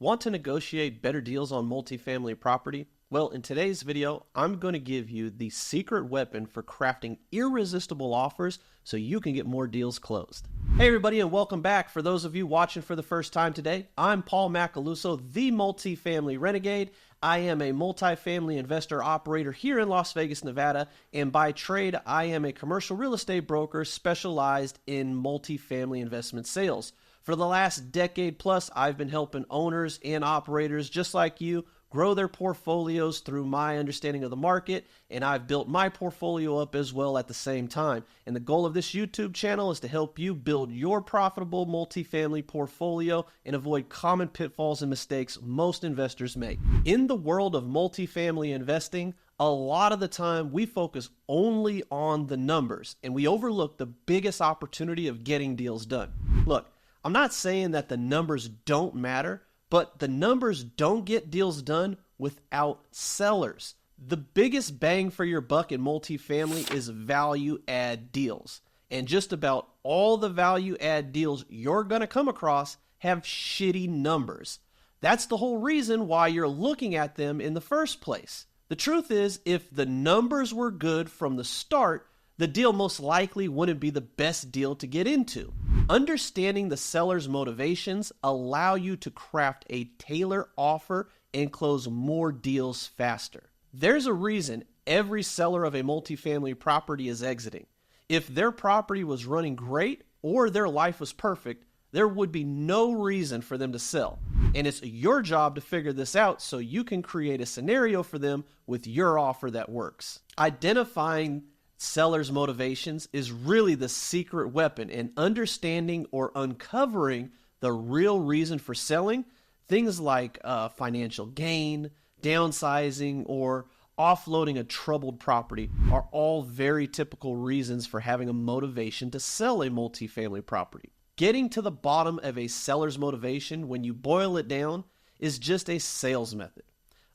Want to negotiate better deals on multifamily property? Well, in today's video, I'm going to give you the secret weapon for crafting irresistible offers so you can get more deals closed. Hey everybody, and welcome back. For those of you watching for the first time today, I'm Paul Macaluso, the Multifamily Renegade. I am a multifamily investor operator here in Las Vegas, Nevada, and by trade, I am a commercial real estate broker specialized in multifamily investment sales. For the last decade plus, I've been helping owners and operators just like you grow their portfolios through my understanding of the market, and I've built my portfolio up as well at the same time. And the goal of this YouTube channel is to help you build your profitable multifamily portfolio and avoid common pitfalls and mistakes most investors make. In the world of multifamily investing, a lot of the time we focus only on the numbers and we overlook the biggest opportunity of getting deals done. Look, I'm not saying that the numbers don't matter, but the numbers don't get deals done without sellers. The biggest bang for your buck in multifamily is value add deals. And just about all the value add deals you're going to come across have shitty numbers. That's the whole reason why you're looking at them in the first place. The truth is, if the numbers were good from the start, the deal most likely wouldn't be the best deal to get into. Understanding the seller's motivations allow you to craft a tailored offer and close more deals faster. There's a reason every seller of a multifamily property is exiting. If their property was running great or their life was perfect, there would be no reason for them to sell. And it's your job to figure this out so you can create a scenario for them with your offer that works. Identifying sellers' motivations is really the secret weapon in understanding or uncovering the real reason for selling. Things like financial gain, downsizing, or offloading a troubled property are all very typical reasons for having a motivation to sell a multifamily property. Getting to the bottom of a seller's motivation, when you boil it down, is just a sales method.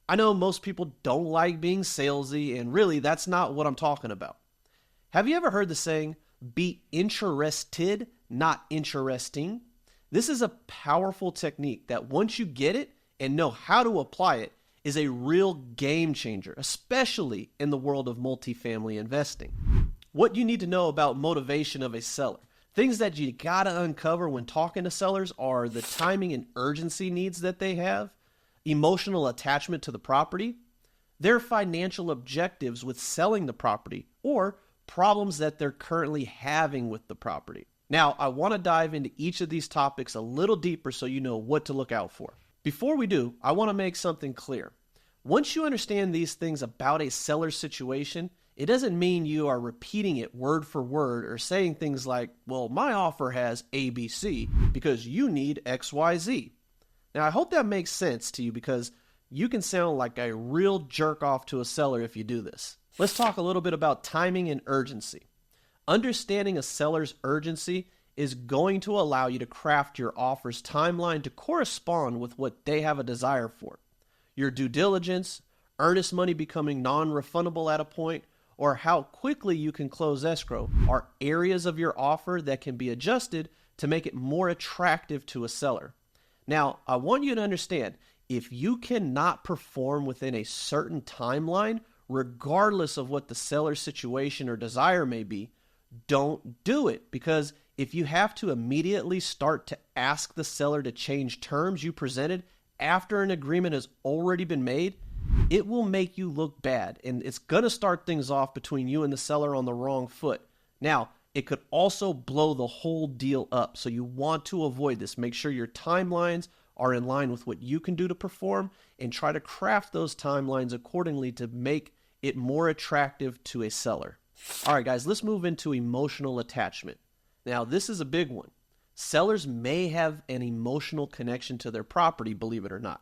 I know most people don't like being salesy, and really that's not what I'm talking about. Have you ever heard the saying, be interested, not interesting? This is a powerful technique that once you get it and know how to apply it is a real game changer, especially in the world of multifamily investing. What you need to know about motivation of a seller. Things that you gotta uncover when talking to sellers are the timing and urgency needs that they have, emotional attachment to the property, their financial objectives with selling the property, or problems that they're currently having with the property. Now, I want to dive into each of these topics a little deeper so you know what to look out for. Before we do, I want to make something clear. Once you understand these things about a seller's situation, it doesn't mean you are repeating it word for word or saying things like, well, my offer has ABC because you need XYZ. Now, I hope that makes sense to you because you can sound like a real jerk off to a seller if you do this. Let's talk a little bit about timing and urgency. Understanding a seller's urgency is going to allow you to craft your offer's timeline to correspond with what they have a desire for. Your due diligence, earnest money becoming non-refundable at a point, or how quickly you can close escrow are areas of your offer that can be adjusted to make it more attractive to a seller. Now, I want you to understand, if you cannot perform within a certain timeline, regardless of what the seller's situation or desire may be, don't do it. Because if you have to immediately start to ask the seller to change terms you presented after an agreement has already been made, it will make you look bad. And it's going to start things off between you and the seller on the wrong foot. Now, it could also blow the whole deal up. So you want to avoid this. Make sure your timelines are in line with what you can do to perform and try to craft those timelines accordingly to make it more attractive to a seller. All right, guys, let's move into emotional attachment. Now, this is a big one. Sellers may have an emotional connection to their property, believe it or not.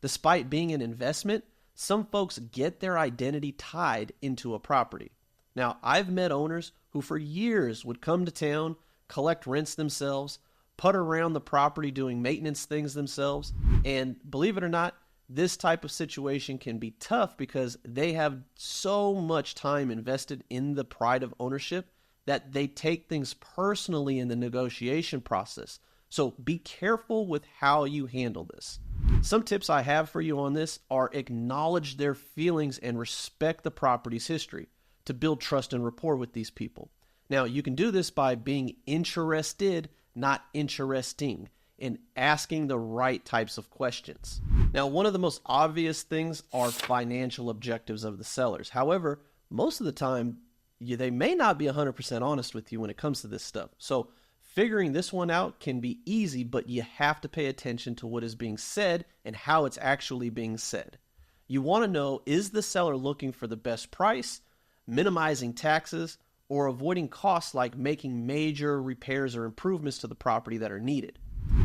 Despite being an investment, some folks get their identity tied into a property. Now, I've met owners who for years would come to town, collect rents themselves, putter around the property doing maintenance things themselves, and believe it or not, this type of situation can be tough because they have so much time invested in the pride of ownership that they take things personally in the negotiation process. So be careful with how you handle this. Some tips I have for you on this are acknowledge their feelings and respect the property's history to build trust and rapport with these people. Now, you can do this by being interested, not interesting, and asking the right types of questions. Now, one of the most obvious things are financial objectives of the sellers. However, most of the time, they may not be 100% honest with you when it comes to this stuff. So figuring this one out can be easy, but you have to pay attention to what is being said and how it's actually being said. You want to know, is the seller looking for the best price, minimizing taxes, or avoiding costs like making major repairs or improvements to the property that are needed?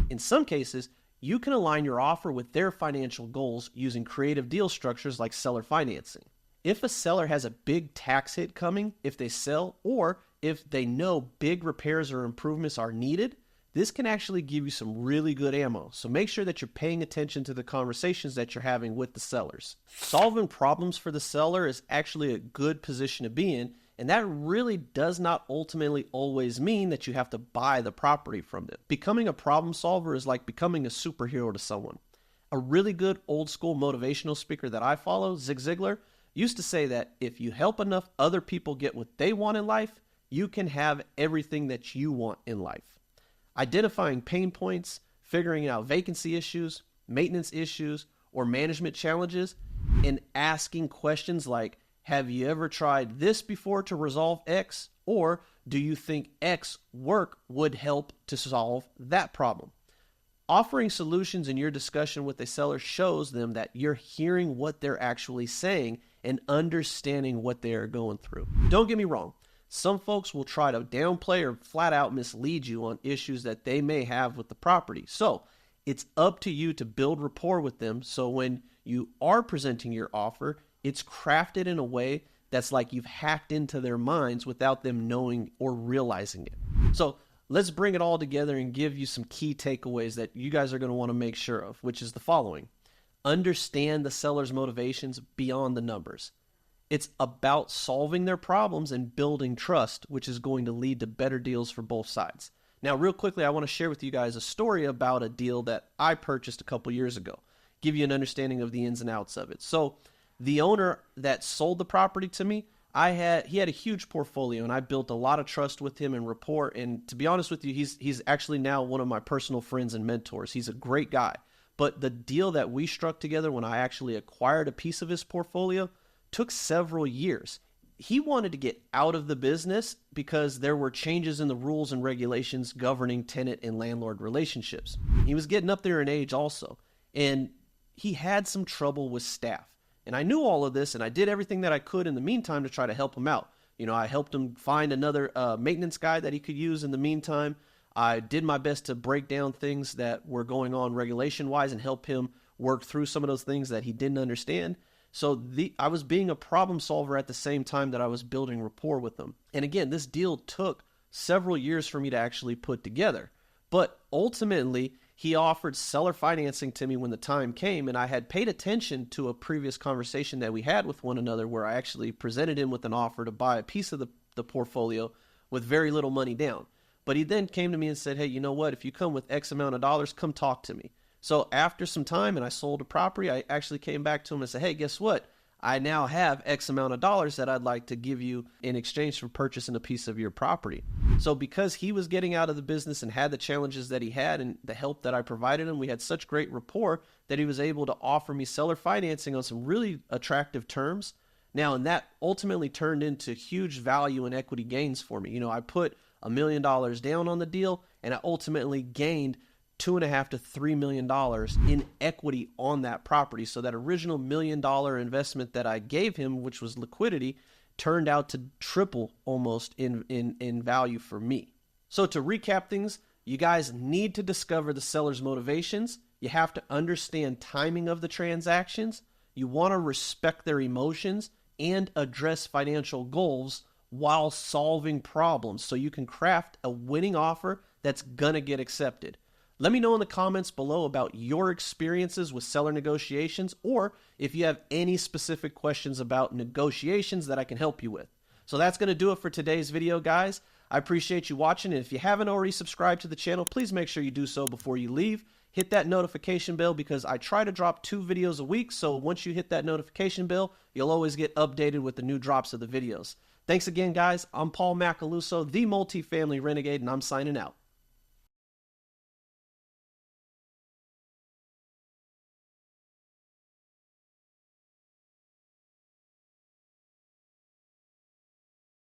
In some cases, you can align your offer with their financial goals using creative deal structures like seller financing. If a seller has a big tax hit coming if they sell, or if they know big repairs or improvements are needed, this can actually give you some really good ammo. So make sure that you're paying attention to the conversations that you're having with the sellers. Solving problems for the seller is actually a good position to be in, and that really does not ultimately always mean that you have to buy the property from them. Becoming a problem solver is like becoming a superhero to someone. A really good old school motivational speaker that I follow, Zig Ziglar, used to say that if you help enough other people get what they want in life, you can have everything that you want in life. Identifying pain points, figuring out vacancy issues, maintenance issues, or management challenges, and asking questions like, have you ever tried this before to resolve X? Or do you think X work would help to solve that problem? Offering solutions in your discussion with a seller shows them that you're hearing what they're actually saying and understanding what they are going through. Don't get me wrong. Some folks will try to downplay or flat out mislead you on issues that they may have with the property. So it's up to you to build rapport with them so when you are presenting your offer, it's crafted in a way that's like you've hacked into their minds without them knowing or realizing it. So let's bring it all together and give you some key takeaways that you guys are going to want to make sure of, which is the following. Understand the seller's motivations beyond the numbers. It's about solving their problems and building trust, which is going to lead to better deals for both sides. Now, real quickly, I want to share with you guys a story about a deal that I purchased a couple years ago, give you an understanding of the ins and outs of it. So the owner that sold the property to me, he had a huge portfolio, and I built a lot of trust with him and rapport. And to be honest with you, he's actually now one of my personal friends and mentors. He's a great guy. But the deal that we struck together when I actually acquired a piece of his portfolio took several years. He wanted to get out of the business because there were changes in the rules and regulations governing tenant and landlord relationships. He was getting up there in age also, and he had some trouble with staff. And I knew all of this, and I did everything that I could in the meantime to try to help him out. You know, I helped him find another maintenance guy that he could use in the meantime. I did my best to break down things that were going on regulation-wise and help him work through some of those things that he didn't understand. So I was being a problem solver at the same time that I was building rapport with them. And again, this deal took several years for me to actually put together. But ultimately, he offered seller financing to me when the time came, and I had paid attention to a previous conversation that we had with one another where I actually presented him with an offer to buy a piece of the portfolio with very little money down. But he then came to me and said, hey, you know what? If you come with X amount of dollars, come talk to me. So after some time and I sold a property, I actually came back to him and said, hey, guess what? I now have X amount of dollars that I'd like to give you in exchange for purchasing a piece of your property. So because he was getting out of the business and had the challenges that he had and the help that I provided him, we had such great rapport that he was able to offer me seller financing on some really attractive terms. Now, and that ultimately turned into huge value and equity gains for me. You know, I put $1 million down on the deal, and I ultimately gained $2.5 to $3 million in equity on that property. So that original $1 million investment that I gave him, which was liquidity, turned out to triple almost in value for me. So to recap things, you guys need to discover the seller's motivations. You have to understand timing of the transactions. You want to respect their emotions and address financial goals while solving problems so you can craft a winning offer that's going to get accepted. Let me know in the comments below about your experiences with seller negotiations, or if you have any specific questions about negotiations that I can help you with. So that's going to do it for today's video, guys. I appreciate you watching, and if you haven't already subscribed to the channel, please make sure you do so before you leave. Hit that notification bell because I try to drop 2 videos a week, so once you hit that notification bell, you'll always get updated with the new drops of the videos. Thanks again, guys. I'm Paul Macaluso, the Multifamily Renegade, and I'm signing out.